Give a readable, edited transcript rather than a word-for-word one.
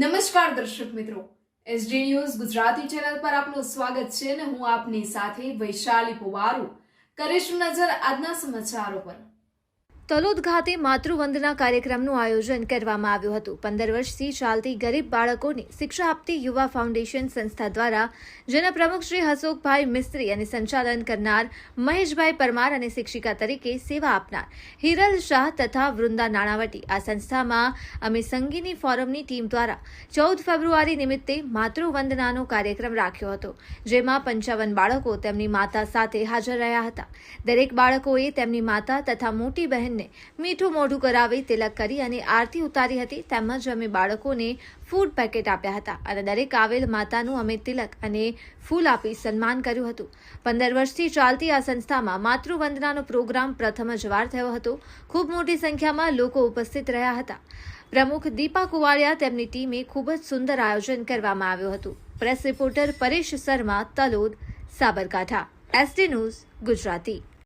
નમસ્કાર દર્શક મિત્રો, એસડી ન્યૂઝ ગુજરાતી ચેનલ પર આપનું સ્વાગત છે અને હું આપની સાથે વૈશાલી પુવારુ કરીશું નજર આજના સમાચારો પર। તલોદ ખાતે માતૃવંદના કાર્યક્રમનું આયોજન કરવામાં આવ્યું હતું। 15 વર્ષથી ચાલતી ગરીબ બાળકોને શિક્ષા આપતી યુવા ફાઉન્ડેશન સંસ્થા દ્વારા જેના પ્રમુખ શ્રી હસોકભાઈ મિસ્ત્રી અને સંચાલન કરનાર મહેશભાઈ પરમાર અને શિક્ષિકા તરીકે સેવા આપનાર હિરલ શાહ તથા વૃંદા નાણાવટી આ સંસ્થામાં અમે સંગીની ફોરમની ટીમ દ્વારા 14 ફેબ્રુઆરી નિમિત્તે માતૃવંદનાનો કાર્યક્રમ રાખ્યો હતો, જેમાં 55 બાળકો તેમની માતા સાથે હાજર રહ્યા હતા। દરેક બાળકોએ તેમની માતા તથા મોટી બહેનને મીઠું મોઢું કરાવી તિલક કરી અને આરતી ઉતારી હતી। તેમજ અમે બાળકોને ફૂડ પેકેટ આપ્યા હતા અને દરેક આવેલ માતાનું અમે તિલક અને ફૂલ આપી સન્માન કર્યું હતું। 15 વર્ષથી ચાલતી આ સંસ્થામાં માતૃવંદનાનો પ્રોગ્રામ પ્રથમ જ વાર થયો હતો। ખૂબ મોટી સંખ્યામાં લોકો ઉપસ્થિત રહ્યા હતા। પ્રમુખ દીપા કુવાડિયા તેમની ટીમે ખૂબ જ સુંદર આયોજન કરવામાં આવ્યું હતું। Press reporter Paresh Sharma, Talod, Sabarkantha. SD news Gujarati.